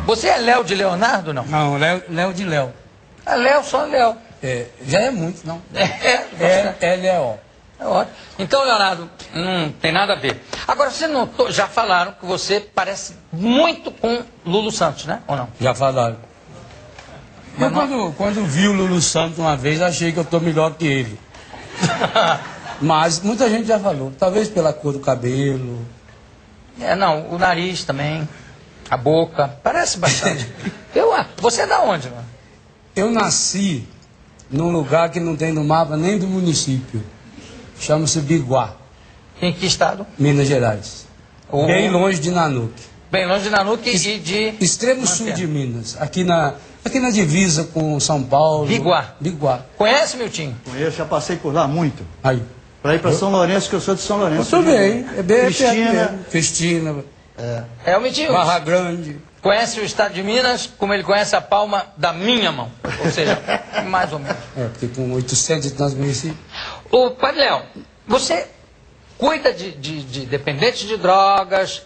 Você é Léo de Leonardo, não? Não, Léo de Léo. É Léo, só Léo. É, já é muito, não? É Léo. É ótimo. Então, Leonardo, não tem nada a ver. Agora, você notou, já falaram que você parece muito com Lulu Santos, né? Ou não? Já falaram. Mas Eu, quando vi o Lulu Santos uma vez, achei que eu tô melhor que ele. Mas muita gente já falou. Talvez pela cor do cabelo. Não, o nariz também, a boca, parece bastante. Você é da onde, mano? Eu nasci num lugar que não tem no mapa nem do município. Chama-se Biguá. Em que estado? Minas Gerais. Bem longe de Nanuque. Bem longe de Nanuque e de... Extremo sul de Minas. Aqui na divisa com São Paulo. Biguá. Biguá. Conhece, Miltinho? Conheço, já passei por lá muito. Aí. Para ir para São Lourenço, que eu sou de São Lourenço. Muito bem. É bem Cristina. Cristina. É o Miltinho. Barra Grande. Conhece o estado de Minas como ele conhece a palma da minha mão. Ou seja, mais ou menos. Porque com 800 e tantos municípios. Ô, Padre Léo, você cuida de dependentes de drogas,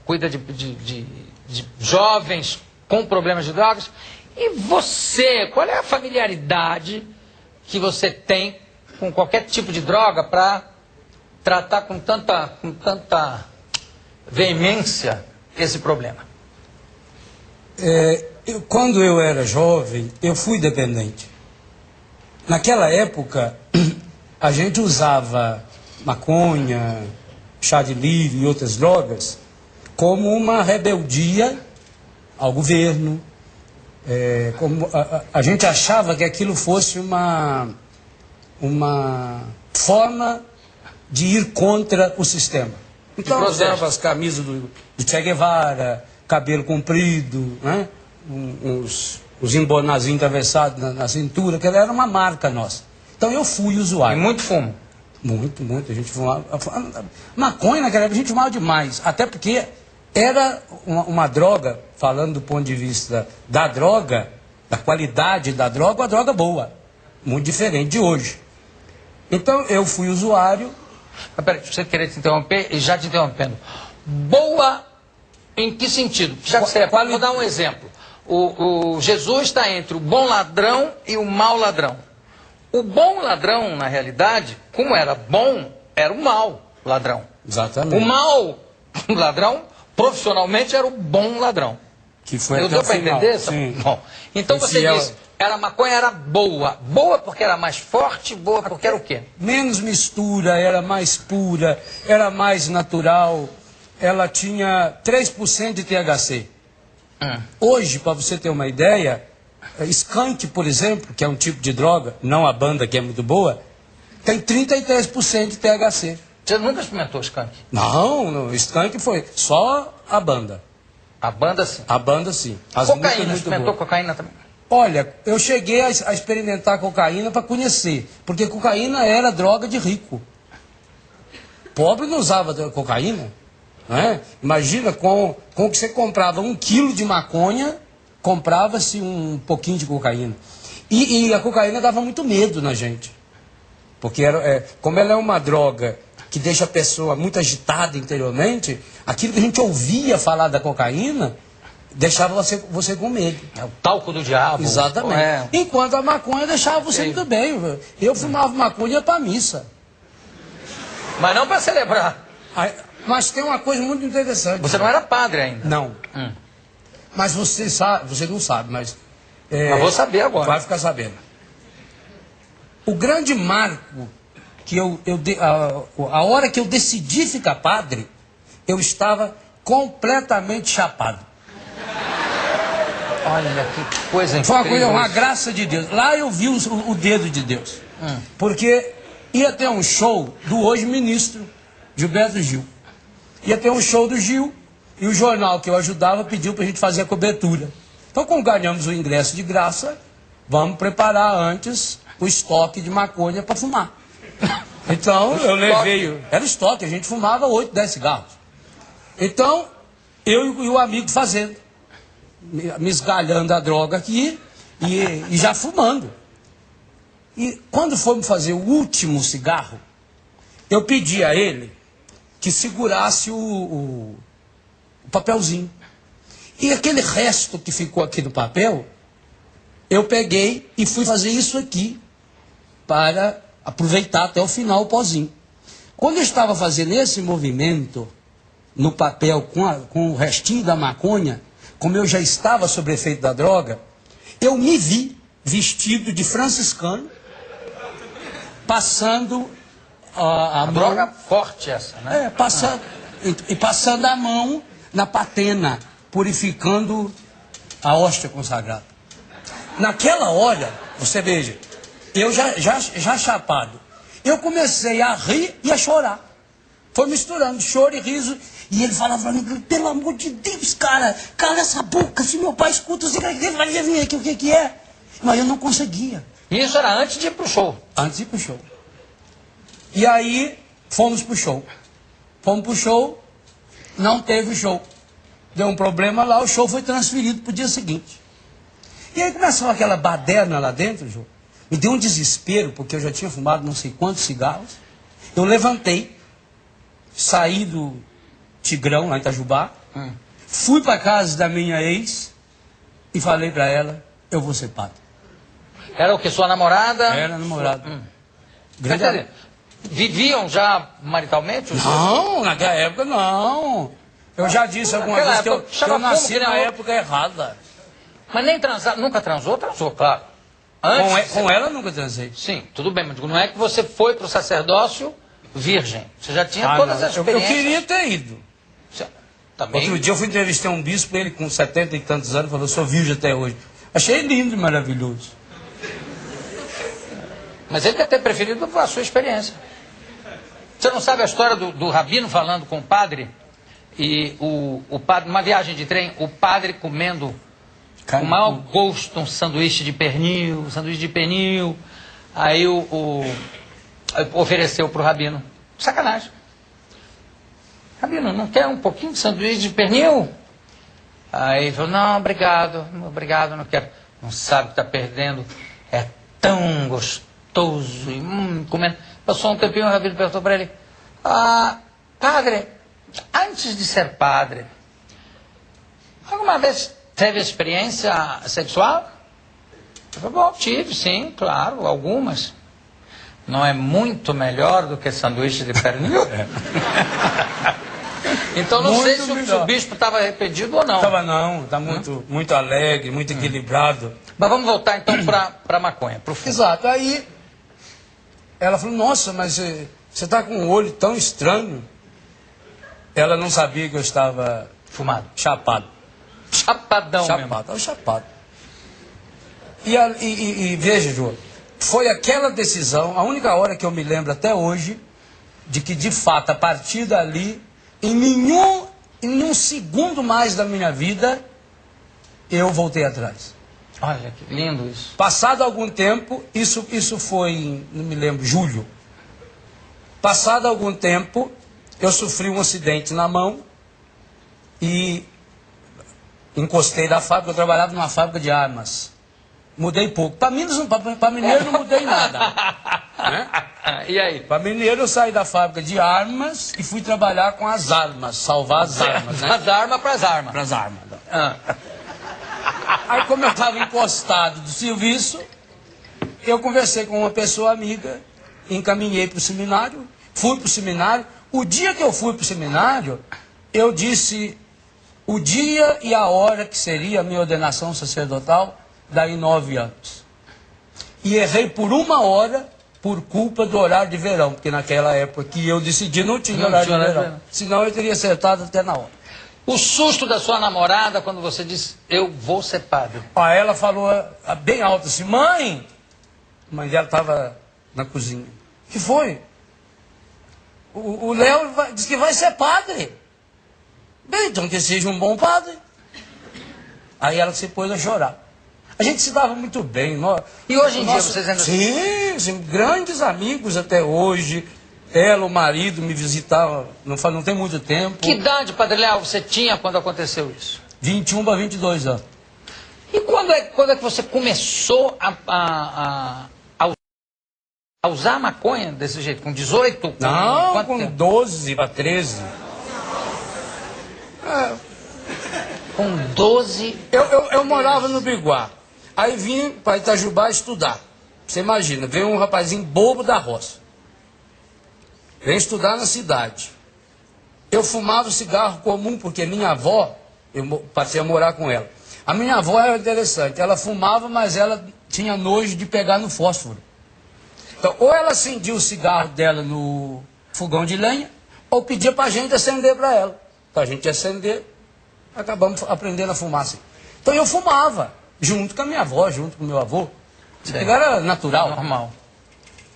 cuida de jovens com problemas de drogas. E você, qual é a familiaridade que você tem com qualquer tipo de droga para tratar com tanta veemência esse problema? Quando eu era jovem, eu fui dependente. Naquela época, a gente usava maconha, chá de lírio e outras drogas como uma rebeldia ao governo. Como a gente achava que aquilo fosse uma forma de ir contra o sistema. Então usava as camisas do Che Guevara, cabelo comprido, né? Os embonazinhos atravessados na cintura, que era uma marca nossa. Então eu fui usuário. E muito fumo? Muito. A gente fumava. Maconha naquela época a gente fumava demais. Até porque era uma droga, falando do ponto de vista da droga, da qualidade da droga, uma droga boa. Muito diferente de hoje. Então eu fui usuário. Mas peraí, você querer te interromper e já te interrompendo. Boa em que sentido? Já que você vou dar um exemplo. O Jesus está entre o bom ladrão e o mau ladrão. O bom ladrão, na realidade, como era bom, era o mau ladrão. Exatamente. O mau ladrão, profissionalmente, era o bom ladrão. Que foi deu para entender? Sim. Bom, então você diz, a maconha era boa. Boa porque era mais forte, boa porque era o quê? Menos mistura, era mais pura, era mais natural. Ela tinha 3% de THC. Hoje, para você ter uma ideia, skunk, por exemplo, que é um tipo de droga, não a banda que é muito boa, tem 33% de THC. Você nunca experimentou skunk? Não, skunk foi só a banda. A banda sim? A banda sim. As cocaína, experimentou cocaína também? Olha, eu cheguei a experimentar cocaína para conhecer, porque cocaína era droga de rico. Pobre não usava cocaína. Imagina, com que você comprava 1 quilo de maconha, comprava-se um pouquinho de cocaína. E a cocaína dava muito medo na gente. Porque como ela é uma droga que deixa a pessoa muito agitada interiormente, aquilo que a gente ouvia falar da cocaína deixava você com medo. É o talco do diabo. Exatamente. Enquanto a maconha deixava você muito bem. Eu fumava maconha para missa. Mas não para celebrar. Mas tem uma coisa muito interessante. Você não era padre ainda? Não. Mas você sabe, você não sabe, mas... Mas vou saber agora. Vai ficar sabendo. O grande marco que a hora que eu decidi ficar padre, eu estava completamente chapado. Olha que coisa incrível. Foi uma coisa, uma graça de Deus. Lá eu vi o dedo de Deus. Porque ia ter um show do hoje ministro Gilberto Gil. Ia ter um show do Gil e o jornal que eu ajudava pediu para a gente fazer a cobertura. Então, como ganhamos o ingresso de graça, vamos preparar antes o estoque de maconha para fumar. Então, eu levei... Era estoque, a gente fumava 8, 10 cigarros. Então, eu e o amigo fazendo. Me esgalhando a droga aqui e já fumando. E quando fomos fazer o último cigarro, eu pedi a ele que segurasse o papelzinho. E aquele resto que ficou aqui no papel, eu peguei e fui fazer isso aqui para aproveitar até o final o pozinho. Quando eu estava fazendo esse movimento no papel com o restinho da maconha, como eu já estava sob efeito da droga, eu me vi vestido de franciscano, passando a mão... Droga forte essa, né? Passando a mão na patena, purificando a hóstia consagrada. Naquela hora, você veja, eu já chapado, eu comecei a rir e a chorar. Foi misturando choro e riso. E ele falava pra mim, pelo amor de Deus, cara, cala essa boca, se meu pai escuta, você vai vir aqui, o que é? Mas eu não conseguia. Isso era antes de ir pro show. Antes de ir pro show. E aí, fomos pro show. Fomos pro show, não teve show. Deu um problema lá, o show foi transferido pro dia seguinte. E aí começou aquela baderna lá dentro, Jô. Me deu um desespero, porque eu já tinha fumado não sei quantos cigarros. Eu levantei, saí do Tigrão, lá em Itajubá, fui para casa da minha ex e falei para ela, eu vou ser padre. Era o que, sua namorada? Era namorada. Quer dizer, viviam já maritalmente? Não, naquela época não. Eu já disse alguma Naquela vez que época, eu nasci na não... época errada. Mas nem transar, nunca transou, claro. Antes, Com ela nunca transei. Sim, tudo bem, mas não é que você foi para o sacerdócio virgem. Você já tinha todas as Eu experiências. queria ter ido. Também. Outro dia eu fui entrevistar um bispo, ele com 70 e tantos anos, falou, sou virgem até hoje. Achei lindo e maravilhoso. Mas ele deve ter preferido a sua experiência. Você não sabe a história do rabino falando com o padre? E o padre, numa viagem de trem, o padre comendo com mau gosto um sanduíche de pernil, aí ofereceu para o rabino. Sacanagem. Rabino, não quer um pouquinho de sanduíche de pernil? Aí ele falou, não, obrigado, não quero. Não sabe que está perdendo, é tão gostoso, e comendo. Passou um tempinho, o rabino perguntou para ele, padre, antes de ser padre, alguma vez teve experiência sexual? Eu falei, bom, tive, sim, claro, algumas. Não é muito melhor do que sanduíche de pernil? Então não sei se o bispo estava arrependido ou não. Estava não, está muito alegre, muito equilibrado. Mas vamos voltar então para a maconha, para o fumo. Exato, aí ela falou, nossa, mas você está com um olho tão estranho. Ela não sabia que eu estava Fumado. Chapado. Chapadão mesmo. Estava chapado. E veja, João, foi aquela decisão, a única hora que eu me lembro até hoje, de que de fato, a partir dali, em nenhum segundo mais da minha vida, eu voltei atrás. Olha que lindo isso. Passado algum tempo, isso foi em, não me lembro, julho. Passado algum tempo, eu sofri um acidente na mão e encostei da fábrica, eu trabalhava numa fábrica de armas. Mudei pouco. Para mineiro não mudei nada. Né? E aí? Para mineiro eu saí da fábrica de armas e fui trabalhar com as armas, salvar as armas. Né? Das armas para as armas. Para as armas. Aí como eu estava encostado do serviço, eu conversei com uma pessoa amiga, encaminhei para o seminário, fui para o seminário. O dia que eu fui para o seminário, eu disse o dia e a hora que seria a minha ordenação sacerdotal, daí 9 anos. E errei por 1 hora por culpa do horário de verão, porque naquela época que eu decidi não tinha horário de verão. Senão eu teria acertado até na hora. O susto da sua namorada quando você disse, eu vou ser padre. Aí ela falou bem alto assim, mãe! A mãe dela estava na cozinha. O que foi? O Léo disse que vai ser padre. Bem, então que seja um bom padre. Aí ela se pôs a chorar. A gente se dava muito bem. E hoje em dia vocês ainda... Sim, grandes amigos até hoje. Ela, o marido, me visitava, não tem muito tempo. Que idade, Padre Léo, você tinha quando aconteceu isso? 21 para 22 anos. E quando é que você começou a usar maconha desse jeito? Com 18? Não, com tempo? 12 para 13. Com 12... Eu morava no Biguá. Aí vim para Itajubá estudar. Você imagina, veio um rapazinho bobo da roça. Vem estudar na cidade. Eu fumava cigarro comum, porque minha avó, eu passei a morar com ela. A minha avó era interessante, ela fumava, mas ela tinha nojo de pegar no fósforo. Então, ou ela acendia o cigarro dela no fogão de lenha, ou pedia pra gente acender para ela. Então a gente ia acender, acabamos aprendendo a fumar assim. Então eu fumava, junto com a minha avó, junto com o meu avô. Era natural. Normal.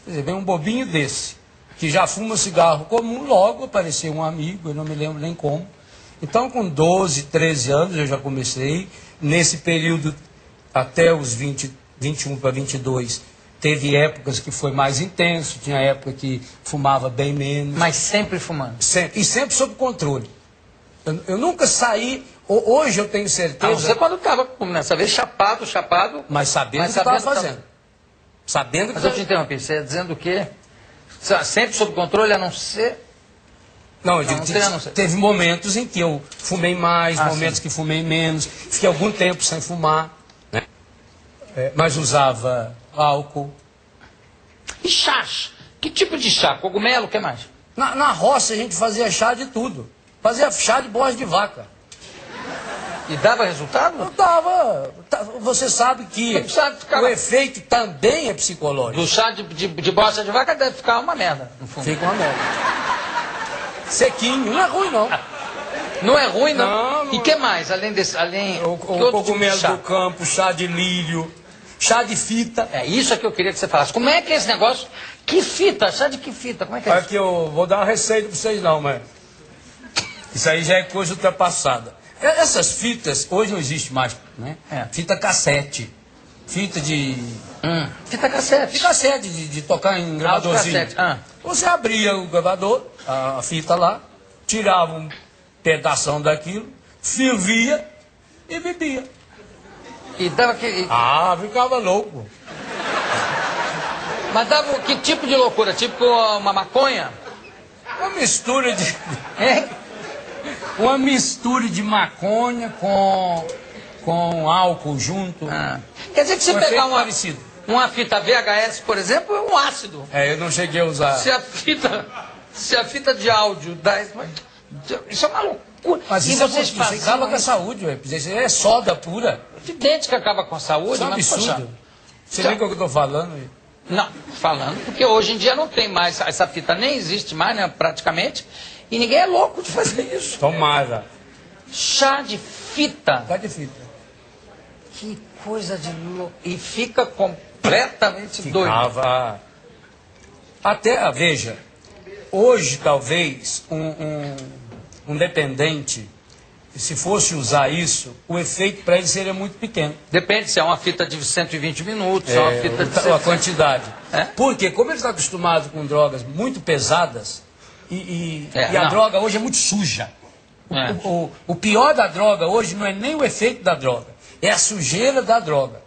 Quer dizer, vem um bobinho desse, que já fuma cigarro comum, logo apareceu um amigo, eu não me lembro nem como. Então com 12, 13 anos eu já comecei, nesse período até os 21 para 22, teve épocas que foi mais intenso, tinha época que fumava bem menos. Mas sempre fumando? Sempre, e sempre sob controle. Eu nunca saí, hoje eu tenho certeza... Você quando estava, nessa vez, chapado, mas sabendo o que estava fazendo. Sabendo que... Mas eu te interrompi, você ia dizendo o quê? Sempre sob controle, a não ser... Não, eu digo, teve momentos em que eu fumei mais, momentos que fumei menos, fiquei algum tempo sem fumar, né? Mas usava álcool. E chás? Que tipo de chá? Cogumelo, o que mais? Na roça a gente fazia chá de tudo. Fazia chá de bosta de vaca. E dava resultado? Não dava. Você sabe que o efeito também é psicológico. Do chá de bosta de vaca deve ficar uma merda, no fundo. Fica uma merda. Sequinho, não é ruim não. Não é ruim não? E o que mais? Além desse... O cogumelo do campo, chá de lírio, chá de fita. É isso é que eu queria que você falasse. Como é que é esse negócio? Que fita? Chá de que fita? Como é que é isso? Aqui eu vou dar uma receita para vocês não, mas... Isso aí já é coisa ultrapassada. Essas fitas, hoje não existe mais, né? Fita cassete. Fita de... Fita cassete. Fita cassete, de tocar em gravadorzinho. Você abria o gravador, a fita lá, tirava um pedação daquilo, fervia e bebia. E dava que... ficava louco. Mas dava que tipo de loucura? Tipo uma maconha? Uma mistura de... É? Uma mistura de maconha com álcool junto. Quer dizer que você pegar uma fita VHS, por exemplo, é um ácido. Eu não cheguei a usar. Se a fita de áudio dá... Isso é uma loucura. Mas isso acaba com a saúde, ué. Isso é soda pura. Evidente que acaba com a saúde. Isso é um absurdo. Você vê o que eu estou falando? Não, falando, porque hoje em dia não tem mais, essa fita nem existe mais, né, praticamente, e ninguém é louco de fazer isso. Tomara. Chá de fita. Chá de fita. Que coisa de louco. E fica completamente doido. Até, veja, hoje talvez um dependente, se fosse usar isso, o efeito para ele seria muito pequeno. Depende se é uma fita de 120 minutos, se é uma fita de... A quantidade. Porque como ele está acostumado com drogas muito pesadas, e a droga hoje é muito suja. O pior da droga hoje não é nem o efeito da droga, é a sujeira da droga.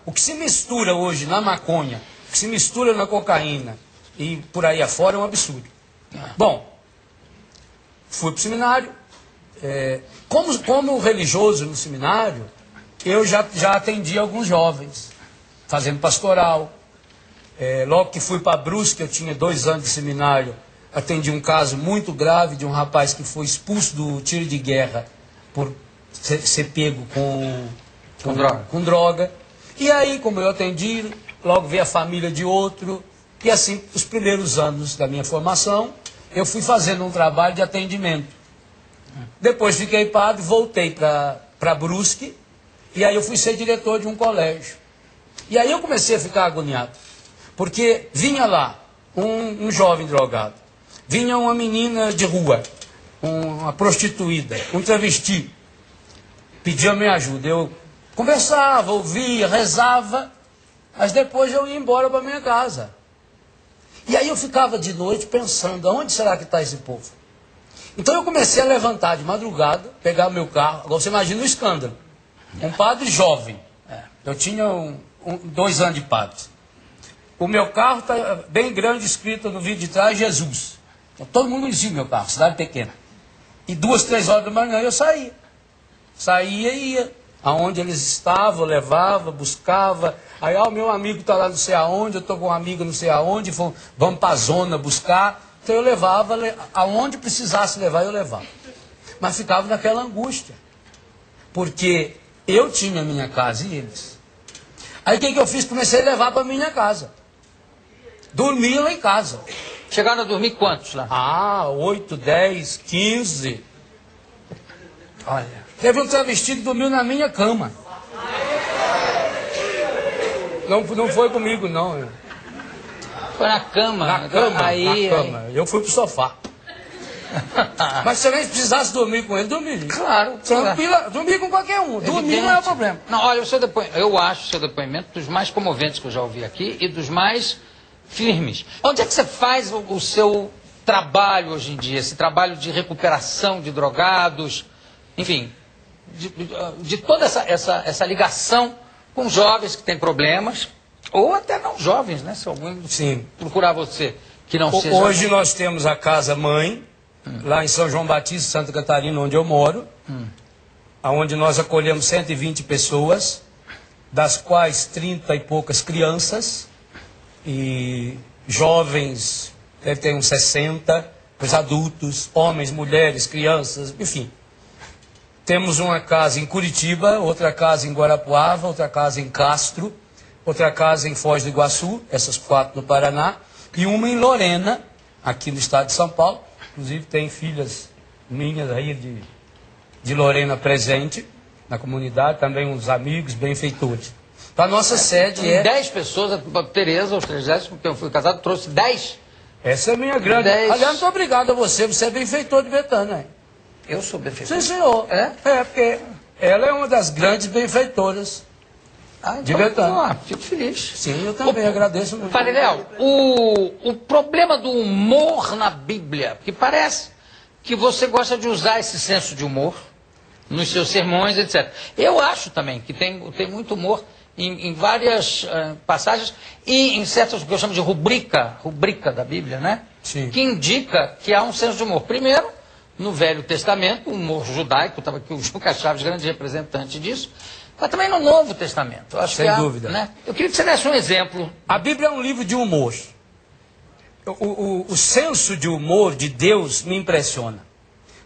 O que se mistura hoje na maconha, o que se mistura na cocaína e por aí afora é um absurdo. Bom, fui para o seminário. Como religioso no seminário, eu já atendi alguns jovens, fazendo pastoral. Logo que fui para Brusque, eu tinha 2 anos de seminário, atendi um caso muito grave de um rapaz que foi expulso do tiro de guerra por ser pego com droga. E aí, como eu atendi, logo veio a família de outro, e assim, os primeiros anos da minha formação, eu fui fazendo um trabalho de atendimento. Depois fiquei padre, voltei para Brusque, e aí eu fui ser diretor de um colégio. E aí eu comecei a ficar agoniado, porque vinha lá um jovem drogado, vinha uma menina de rua, uma prostituída, um travesti, pedia minha ajuda. Eu conversava, ouvia, rezava, mas depois eu ia embora para minha casa. E aí eu ficava de noite pensando, aonde será que está esse povo? Então eu comecei a levantar de madrugada, pegar o meu carro. Agora você imagina o escândalo. Um padre jovem. Eu tinha 2 anos de padre. O meu carro está bem grande, escrito no vidro de trás, Jesus. Então, todo mundo conhecia o meu carro, cidade pequena. E 2, 3 horas da manhã eu saía. Saía e ia. Aonde eles estavam, levava, buscava. Aí, o meu amigo está lá não sei aonde, eu estou com um amigo não sei aonde, vamos para a zona buscar. Então eu levava, aonde precisasse levar, eu levava. Mas ficava naquela angústia. Porque eu tinha a minha casa e eles. Aí o que eu fiz? Comecei a levar para a minha casa. Dormia lá em casa. Chegaram a dormir quantos lá? 8, 10, 15. Olha. Teve um travesti que dormiu na minha cama. Não foi comigo, não. Foi na cama. Na cama, aí, na cama. Eu fui pro sofá. Mas se alguém precisasse dormir com ele, dormiria. Claro. Tranquila, dormir com qualquer um. Dormir não é o problema. Não, olha, eu acho o seu depoimento dos mais comoventes que eu já ouvi aqui e dos mais firmes. Onde é que você faz o seu trabalho hoje em dia? Esse trabalho de recuperação de drogados, enfim, de toda essa ligação com jovens que têm problemas, ou até não jovens, né? Se alguém procurar você, que não seja... Hoje nós temos a Casa Mãe, lá em São João Batista, Santa Catarina, onde eu moro, onde nós acolhemos 120 pessoas, das quais 30 e poucas crianças, e jovens, deve ter uns 60, os adultos, homens, mulheres, crianças, enfim. Temos uma casa em Curitiba, outra casa em Guarapuava, outra casa em Castro, outra casa em Foz do Iguaçu, essas 4 no Paraná, e uma em Lorena, aqui no estado de São Paulo. Inclusive tem filhas minhas aí de Lorena presente na comunidade, também uns amigos, benfeitores. Então a nossa sede é... 10 pessoas, a Tereza, aos 30, com quem eu fui casado, trouxe 10. Essa é a minha grande... 10. Aliás, muito obrigado a você é benfeitor de Betânia, hein? Eu sou benfeitor? Sim, senhor. É? Porque ela é uma das grandes benfeitoras de Betânia. Fico feliz. Sim, eu também agradeço muito. Padre Léo, o problema do humor na Bíblia, que parece que você gosta de usar esse senso de humor nos seus sermões, etc. Eu acho também que tem muito humor em várias passagens e em certas, o que eu chamo de rubrica da Bíblia, né? Sim. Que indica que há um senso de humor. Primeiro, no Velho Testamento, o humor judaico, estava aqui o Juca Chaves, grande representante disso, mas também no Novo Testamento. Acho Sem que dúvida. Né? Eu queria que você desse um exemplo. A Bíblia é um livro de humor. O senso de humor de Deus me impressiona.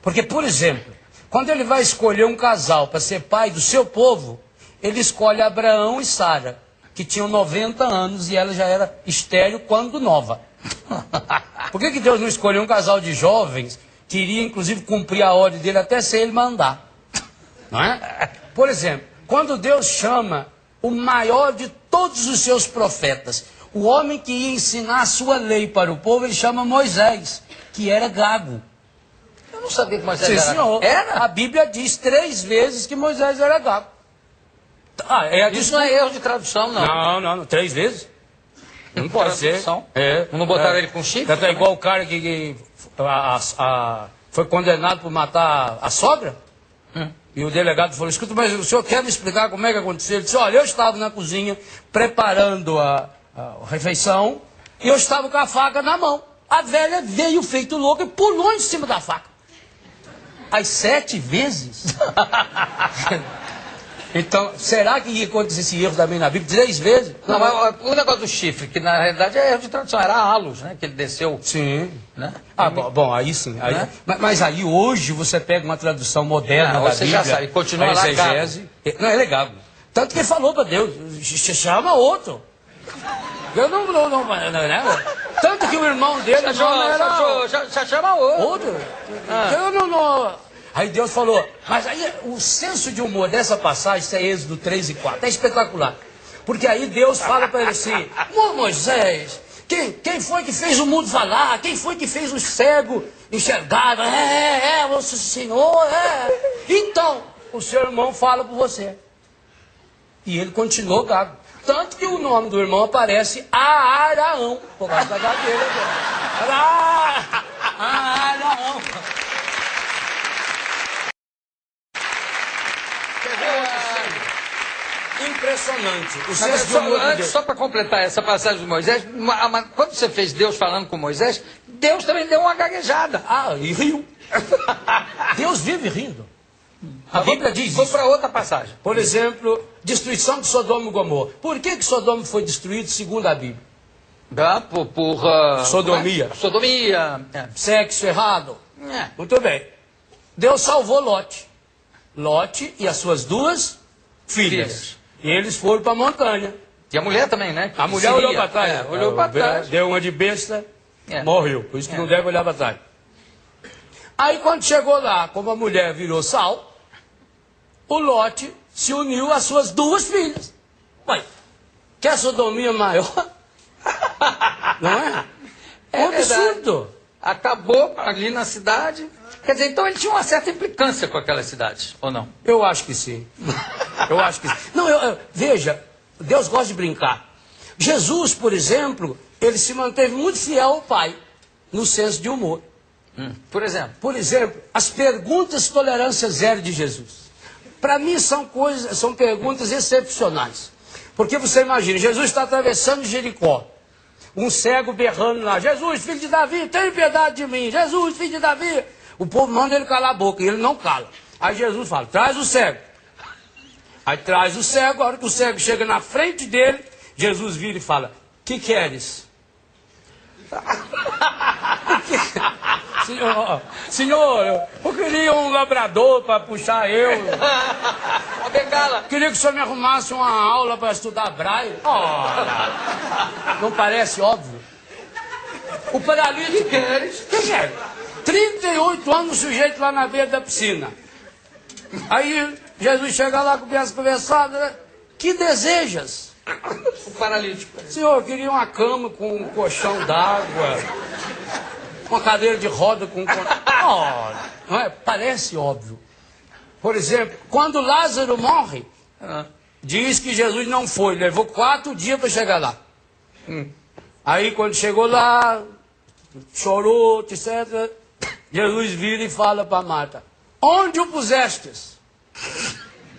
Porque, por exemplo, quando ele vai escolher um casal para ser pai do seu povo, ele escolhe Abraão e Sara, que tinham 90 anos e ela já era estéril quando nova. Por que Deus não escolheu um casal de jovens que iria, inclusive, cumprir a ordem dele até sem ele mandar? Não é? Por exemplo, quando Deus chama o maior de todos os seus profetas, o homem que ia ensinar a sua lei para o povo, ele chama Moisés, que era gago. Eu não sabia que Moisés Sim, era. senhor. Era? A Bíblia diz 3 vezes que Moisés era gago. Isso não é erro de tradução, não. Não, 3 vezes. Não pode ser. Não botaram ele com chifre? É igual o cara que foi condenado por matar a sogra. E o delegado falou, escuta, mas o senhor quer me explicar como é que aconteceu? Ele disse, olha, eu estava na cozinha preparando a refeição e eu estava com a faca na mão. A velha veio feito louca e pulou em cima da faca. As 7 vezes? Então, será que ia acontecer esse erro também na Bíblia? 3 vezes? Não, mas o negócio do chifre, que na realidade é erro de tradução, era halos, né? Que ele desceu. Sim. Né? Bom, aí sim. Aí, né? mas aí hoje você pega uma tradução moderna da você Bíblia. já sabe, continua a lá exegese. Não, é legal. Tanto que ele falou para Deus, chama outro. Eu não, né? Tanto que o irmão dele já chama outro. Eu não. Aí Deus falou, mas aí o senso de humor dessa passagem, isso é Êxodo 3 e 4, é espetacular. Porque aí Deus fala para ele assim, Moisés, quem foi que fez o mundo falar? Quem foi que fez os cegos enxergar? O Senhor, Então, o seu irmão fala por você. E ele continuou gago. Tanto que o nome do irmão aparece Araão, por causa da gagueira dele. Araão. Impressionante. O senso de humor de Deus. Só para completar essa passagem de Moisés, quando você fez Deus falando com Moisés, Deus também deu uma gaguejada. E riu. Deus vive rindo. A Bíblia diz Foi isso. para outra passagem. Por exemplo, destruição de Sodoma e Gomorra. Por que Sodoma foi destruído segundo a Bíblia? Sodomia. Sodomia. Sexo errado. É. Muito bem. Deus salvou Lote. Lote e as suas duas filhas. E eles foram para a montanha. E a mulher também, né? A mulher olhou para trás. Olhou para trás. Deu uma de besta, É. morreu. Por isso que não deve olhar para trás. Aí quando chegou lá, como a mulher virou sal, o Lote se uniu às suas duas filhas. Ué, quer sodomia maior? Não é? É um absurdo. Acabou ali na cidade. Quer dizer, então ele tinha uma certa implicância com aquela cidade, ou não? Eu acho que sim. Eu acho que sim. Não, veja, Deus gosta de brincar. Jesus, por exemplo, ele se manteve muito fiel ao Pai, no senso de humor. Por exemplo? Por exemplo, as perguntas tolerância zero de Jesus. Para mim são perguntas excepcionais. Porque você imagina, Jesus está atravessando Jericó. Um cego berrando lá, Jesus, filho de Davi, tenha piedade de mim. Jesus, filho de Davi. O povo manda ele calar a boca e ele não cala. Aí Jesus fala, traz o cego. Aí traz o cego, a hora que o cego chega na frente dele, Jesus vira e fala, que queres? Senhor, eu queria um labrador para puxar eu. Uma bengala. Queria que o senhor me arrumasse uma aula para estudar braille. Ora, não parece óbvio? O paralítico... Que quer? 38 anos o sujeito lá na beira da piscina. Aí Jesus chega lá, começa a conversar. Né? Que desejas? O paralítico. Senhor, eu queria uma cama com um colchão d'água. Uma cadeira de roda com... Ora, não é? Parece óbvio. Por exemplo, quando Lázaro morre, diz que Jesus não foi, levou 4 dias para chegar lá. Aí quando chegou lá, chorou, etc. Jesus vira e fala para Marta, onde o pusestes?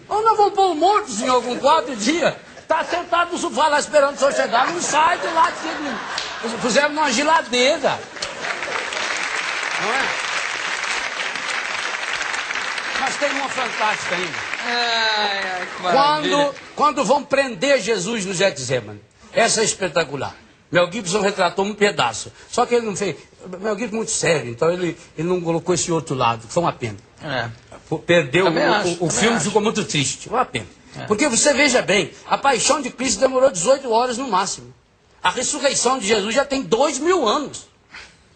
Nós vamos pôr o morto, senhor, com 4 dias. Está sentado no sofá lá esperando o senhor chegar, não sai de lá. Pusemos numa geladeira. Não é? Mas tem uma fantástica ainda. Quando vão prender Jesus no Getsemane. Essa é espetacular. Mel Gibson retratou um pedaço. Só que ele não fez... Mel Gibson é muito sério, então ele não colocou esse outro lado. Foi uma pena. Perdeu, o filme ficou muito triste. Foi uma pena. Porque você veja bem, a paixão de Cristo demorou 18 horas no máximo. A ressurreição de Jesus já tem 2000 anos.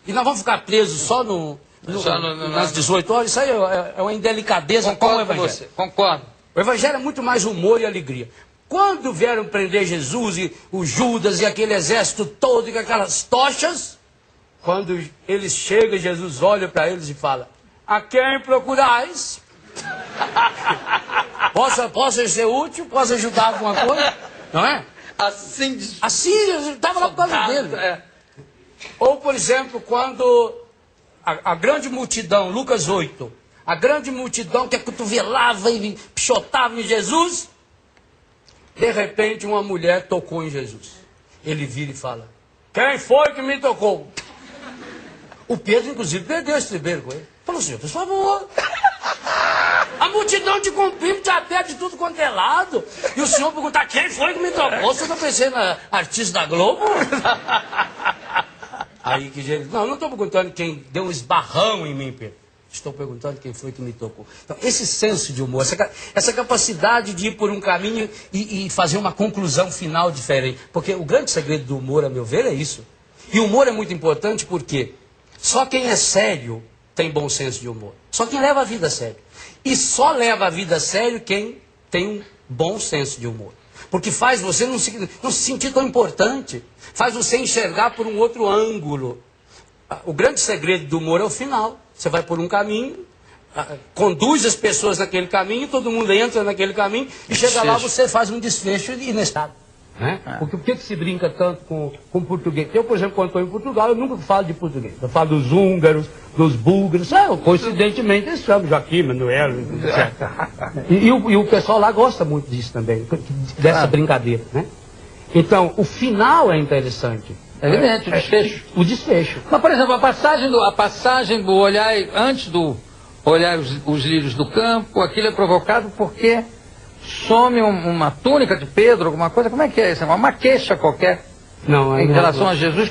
E nós vamos ficar presos só nas 18 horas? Isso aí é uma indelicadeza com o Evangelho. Você. Concordo. O Evangelho é muito mais humor e alegria. Quando vieram prender Jesus e o Judas e aquele exército todo e com aquelas tochas, quando eles chegam, Jesus olha para eles e fala, a quem procurais? Posso ser útil? Posso ajudar alguma coisa? Não é? Assim, ele estava lá por causa dele. Ou, por exemplo, quando a grande multidão, Lucas 8, a grande multidão que acotovelava e pichotava em Jesus, de repente uma mulher tocou em Jesus. Ele vira e fala, quem foi que me tocou? O Pedro, inclusive, perdeu esse estribeiro com ele. Falou, senhor, por favor. A multidão te comprime, te aperte de tudo quanto é lado. E o senhor perguntar, quem foi que me tocou? Você está pensando na artista da Globo? Aí que Jesus, não estou perguntando quem deu um esbarrão em mim, Pedro. Estou perguntando quem foi que me tocou. Então, esse senso de humor, essa capacidade de ir por um caminho e fazer uma conclusão final diferente. Porque o grande segredo do humor, a meu ver, é isso. E o humor é muito importante porque só quem é sério tem bom senso de humor. Só quem leva a vida a sério. E só leva a vida a sério quem tem um bom senso de humor. Porque faz você não se sentir tão importante. Faz você enxergar por um outro ângulo. O grande segredo do humor é o final. Você vai por um caminho, conduz as pessoas naquele caminho, todo mundo entra naquele caminho, e chega lá, você faz um desfecho inesperado. Né? Porque por que se brinca tanto com português? Eu, por exemplo, quando estou em Portugal, eu nunca falo de português. Eu falo dos húngaros, dos búlgaros. Coincidentemente, eles chamam Joaquim, Manuel, etc. E o pessoal lá gosta muito disso também, dessa brincadeira. Né? Então, o final é interessante. É evidente, o desfecho. O desfecho. Mas, por exemplo, a passagem do olhar antes do olhar os lírios do campo, aquilo é provocado porque some uma túnica de Pedro, alguma coisa, como é que é isso? Uma queixa qualquer Não, em relação a Jesus?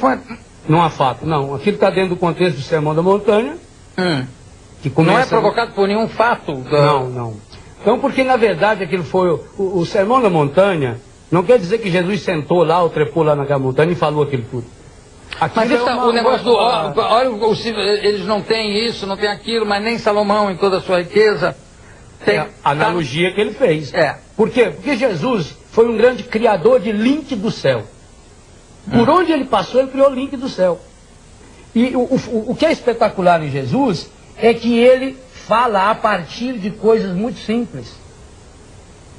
Não há fato, não. Aquilo está dentro do contexto do Sermão da Montanha. Que começa... Não é provocado por nenhum fato? Não. Então, porque na verdade aquilo foi o Sermão da Montanha, não quer dizer que Jesus sentou lá ou trepou lá naquela montanha e falou aquilo tudo. Mas o negócio do... Olha, eles não têm isso, não têm aquilo, mas nem Salomão em toda a sua riqueza tem... É a analogia que ele fez. É. Por quê? Porque Jesus foi um grande criador de link do céu. Por onde ele passou, ele criou o link do céu. E o que é espetacular em Jesus é que ele fala a partir de coisas muito simples.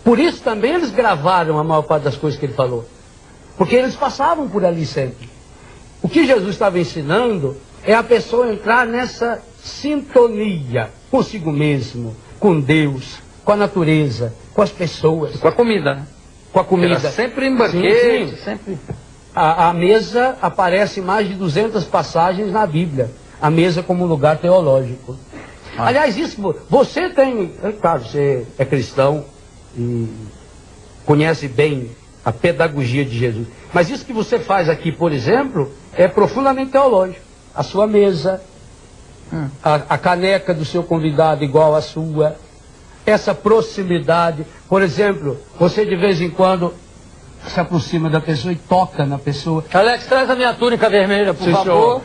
Por isso também eles gravaram a maior parte das coisas que ele falou. Porque eles passavam por ali sempre. O que Jesus estava ensinando é a pessoa entrar nessa sintonia consigo mesmo, com Deus, com a natureza, com as pessoas. Com a comida, né? Com a comida. Era sempre em banquete, Sim. sempre... A mesa aparece em mais de 200 passagens na Bíblia. A mesa como um lugar teológico. Aliás, isso, você tem... Claro, você é cristão e conhece bem a pedagogia de Jesus. Mas isso que você faz aqui, por exemplo, é profundamente teológico. A sua mesa, a caneca do seu convidado igual à sua, essa proximidade. Por exemplo, você de vez em quando se aproxima da pessoa e toca na pessoa. Alex, traz a minha túnica vermelha, por favor.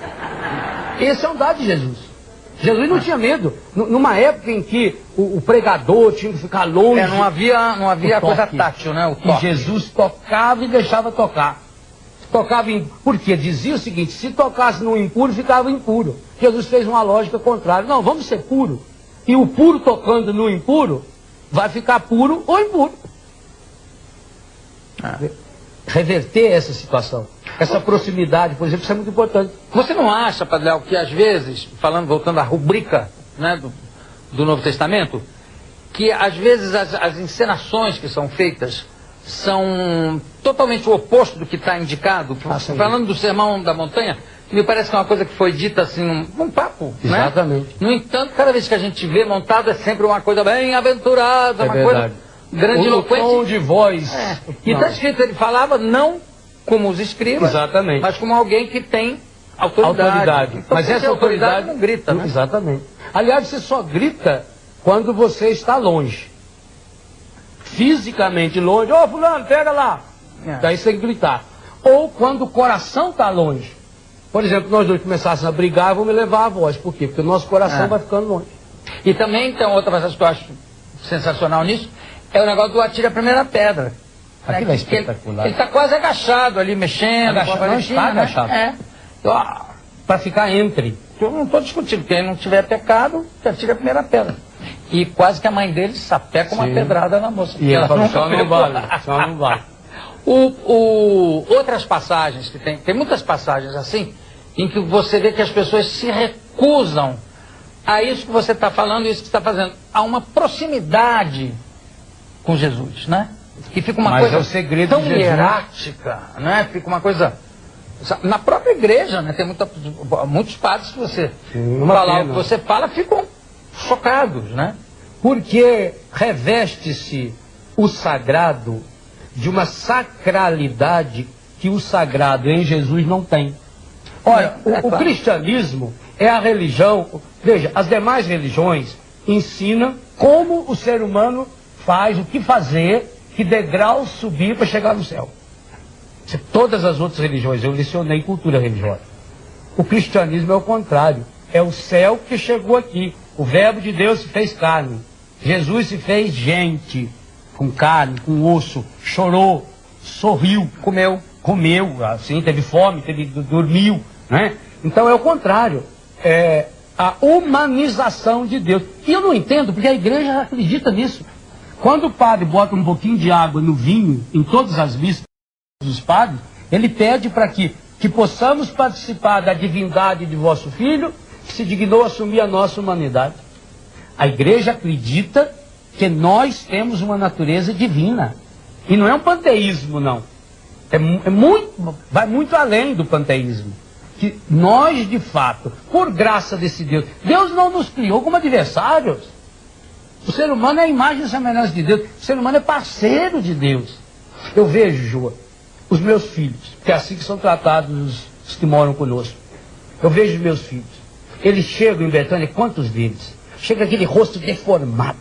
Esse é um dado de Jesus. Jesus não tinha medo. Numa época em que o pregador tinha que ficar longe. Não havia coisa tátil, né? O toque. E Jesus tocava e deixava tocar. Tocava em... Porque dizia o seguinte, se tocasse no impuro, ficava impuro. Jesus fez uma lógica contrária. Não, vamos ser puro. E o puro tocando no impuro, vai ficar puro ou impuro. Reverter essa situação. Essa proximidade, por exemplo, isso é muito importante. Você não acha, Padre Léo, que às vezes, voltando à rubrica, né, do Novo Testamento, que às vezes as encenações que são feitas são totalmente o oposto do que está indicado? Falando do Sermão da Montanha, me parece que é uma coisa que foi dita assim, num papo, Exatamente. Né? No entanto, cada vez que a gente vê montado é sempre uma coisa bem aventurada, uma verdade. Coisa grandiloquente. O tom de voz. E está escrito, ele falava não como os escribas, exatamente, mas como alguém que tem autoridade. Então, mas essa autoridade não grita, né? Exatamente. Aliás, você só grita quando você está longe. Fisicamente longe. Ô, fulano, pega lá. Daí você tem que gritar. Ou quando o coração está longe. Por exemplo, nós dois começássemos a brigar, vão me levar a voz. Por quê? Porque o nosso coração vai ficando longe. E também tem outra coisa que eu acho sensacional nisso, é o negócio do atire a primeira pedra. Aquilo é espetacular. Ele está quase agachado ali, mexendo. Não está agachado. Para ficar entre. Eu não estou discutindo. Quem não tiver pecado, que atire a primeira pedra. E quase que a mãe dele sapeca uma pedrada na moça. E ela fala, só não vale. Outras passagens que tem muitas passagens assim, em que você vê que as pessoas se recusam a isso que você está falando e isso que você está fazendo. Há uma proximidade com Jesus, né? Que fica uma coisa é o segredo tão de Jesus. hierática, né? Fica uma coisa... Na própria igreja, né? Tem muitos padres que você falar o que você fala, ficam chocados, né? Porque reveste-se o sagrado de uma sacralidade que o sagrado em Jesus não tem. Olha, o cristianismo é a religião... Veja, as demais religiões ensinam como o ser humano faz, o que fazer, que degrau subir para chegar no céu. Todas as outras religiões, eu lecionei cultura religiosa. O cristianismo é o contrário. É o céu que chegou aqui. O verbo de Deus se fez carne. Jesus se fez gente, com carne, com osso, chorou, sorriu, comeu, assim, teve fome, dormiu, né? Então é o contrário. É a humanização de Deus. E eu não entendo, porque a igreja acredita nisso. Quando o padre bota um pouquinho de água no vinho, em todas as missas dos padres, ele pede para que possamos participar da divindade de vosso Filho, que se dignou a assumir a nossa humanidade. A igreja acredita que nós temos uma natureza divina. E não é um panteísmo, não. Vai muito além do panteísmo. que nós, de fato, por graça desse Deus, Deus não nos criou como adversários. O ser humano é a imagem e semelhança de Deus. O ser humano é parceiro de Deus. Eu vejo os meus filhos, que é assim que são tratados os que moram conosco. Eu vejo os meus filhos. Eles chegam em Betânia, quantos deles? Chega aquele rosto deformado,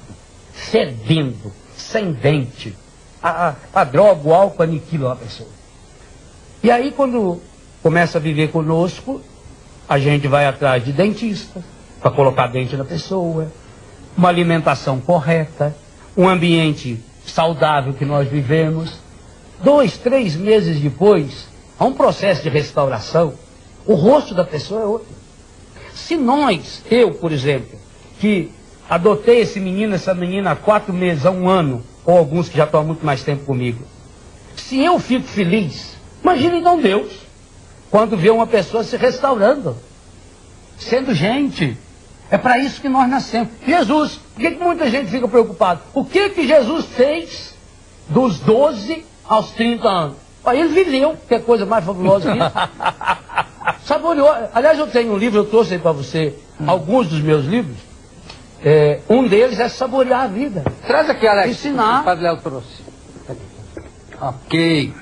fedendo, sem dente. A droga, o álcool aniquila a pessoa. E aí, quando começa a viver conosco, a gente vai atrás de dentista, para colocar dente na pessoa, uma alimentação correta, um ambiente saudável que nós vivemos. 2, 3 meses depois, há um processo de restauração, o rosto da pessoa é outro. Se eu, por exemplo, que adotei esse menino, essa menina há 4 meses, há 1 ano, ou alguns que já estão há muito mais tempo comigo, se eu fico feliz, imagine então Deus, quando vê uma pessoa se restaurando, sendo gente. É para isso que nós nascemos. Jesus, por que muita gente fica preocupada? O que Jesus fez dos 12 aos 30 anos? Aí ele viveu, que é coisa mais fabulosa que isso. Saboreou. Aliás, eu tenho um livro, eu trouxe aí para você alguns dos meus livros. Um deles é saborear a vida. Traz aqui, Alex. Ensinar. O Padre Léo trouxe. Ok.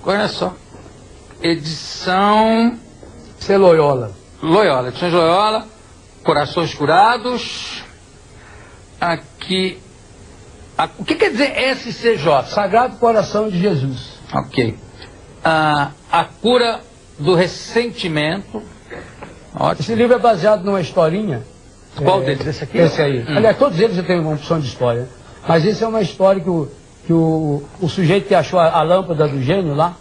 Olha só. Edição... Ser Loyola. Loyola. Edições Loyola. Corações Curados. Aqui... O que quer dizer SCJ? Sagrado Coração de Jesus. Ok. A cura do ressentimento. Ótimo. Esse livro é baseado numa historinha. Qual deles? Esse aqui? Esse aí. Aliás, todos eles têm uma opção de história. Mas esse é uma história que o sujeito que achou a lâmpada do gênio lá,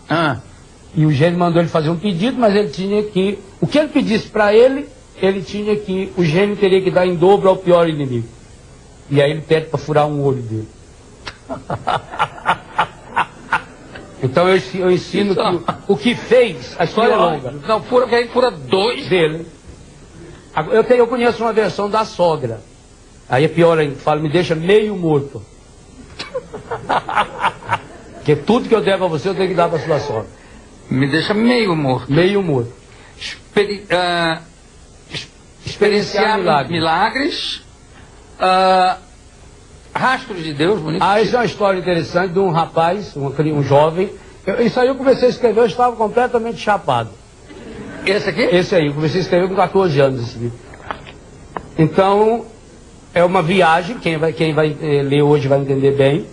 e o gênio mandou ele fazer um pedido, mas ele tinha que... O que ele pedisse para ele, o gênio teria que dar em dobro ao pior inimigo. E aí ele pede para furar um olho dele. Então eu ensino que o que fez, a história é longa. Não, fura, que aí fura 2 dele. Eu conheço uma versão da sogra. Aí é pior ainda, fala, me deixa meio morto. Porque tudo que eu der para você, eu tenho que dar para sua sogra. Me deixa meio morto. Meio morto. Experienciar milagres. Rastros de Deus, bonito. Isso é uma história interessante de um rapaz, um jovem. Isso aí eu comecei a escrever, eu estava completamente chapado. Esse aqui? Esse aí, eu comecei a escrever com 14 anos esse livro. Então, é uma viagem, quem vai ler hoje vai entender bem.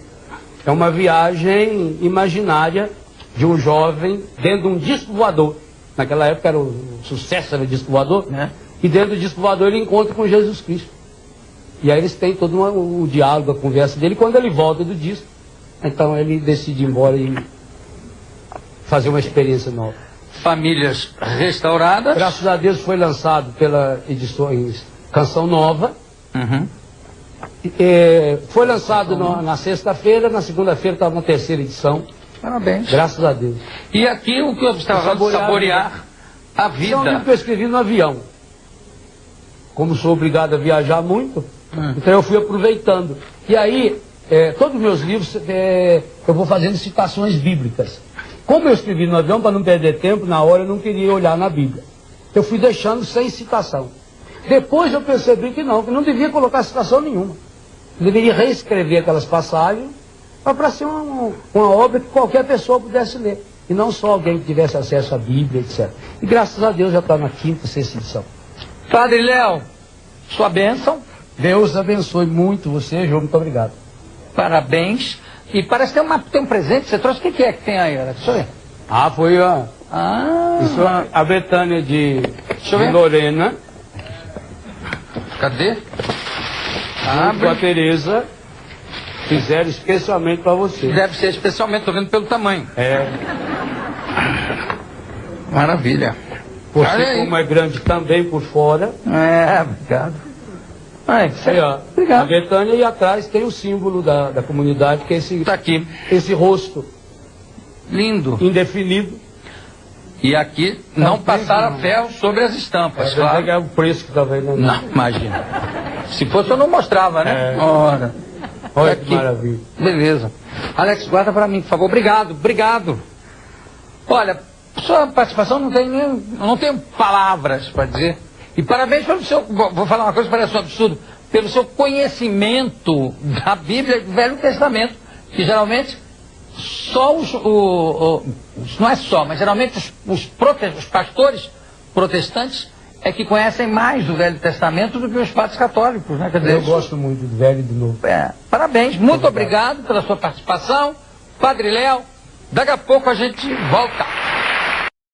É uma viagem imaginária de um jovem dentro de um disco voador. Naquela época era o sucesso, era o disco voador, né? E dentro do disco voador ele encontra com Jesus Cristo. E aí eles têm todo o diálogo, a conversa dele. Quando ele volta do disco, então ele decide ir embora e fazer uma experiência nova. Famílias Restauradas. Graças a Deus foi lançado pela Edições Canção Nova. Foi lançado na sexta-feira, na segunda-feira estava na 3ª edição. Parabéns. Graças a Deus. E aqui o que eu estava falando, saborear a vida. Isso é um livro que eu escrevi no avião. Como sou obrigado a viajar muito, então eu fui aproveitando. E aí, todos os meus livros, eu vou fazendo citações bíblicas. Como eu escrevi no avião, para não perder tempo, na hora eu não queria olhar na Bíblia. Eu fui deixando sem citação. Depois eu percebi que não devia colocar citação nenhuma. Eu deveria reescrever aquelas passagens para ser uma obra que qualquer pessoa pudesse ler. E não só alguém que tivesse acesso à Bíblia, etc. E graças a Deus já está na 5ª, 6ª edição. Padre Léo, sua bênção. Deus abençoe muito você, João. Muito obrigado. Parabéns. E parece que tem um presente. Você trouxe o que é que tem aí? Olha, deixa eu ver. Foi isso é a Betânia de Lorena. Cadê? Com a Tereza. Fizeram especialmente para você. Deve ser especialmente, tô vendo pelo tamanho. Maravilha. Você, como é grande também por fora. Obrigado. Obrigado. A Betânia, e atrás tem o símbolo da comunidade, que é tá aqui. Esse rosto. Lindo. Indefinido. E aqui não passaram ferro sobre as estampas. Claro. É o preço que está vendo. Não, imagina. Se fosse eu não mostrava, né? Olha que maravilha. Beleza. Alex, guarda para mim, por favor. Obrigado. Olha, sua participação não tenho palavras para dizer. E parabéns pelo seu, vou falar uma coisa que parece um absurdo, pelo seu conhecimento da Bíblia e do Velho Testamento, que geralmente só não é só, mas geralmente os pastores protestantes é que conhecem mais o Velho Testamento do que os padres católicos, né? Quer dizer, Eu gosto muito do velho e do novo. Parabéns, muito obrigado pela sua participação, Padre Léo. Daqui a pouco a gente volta.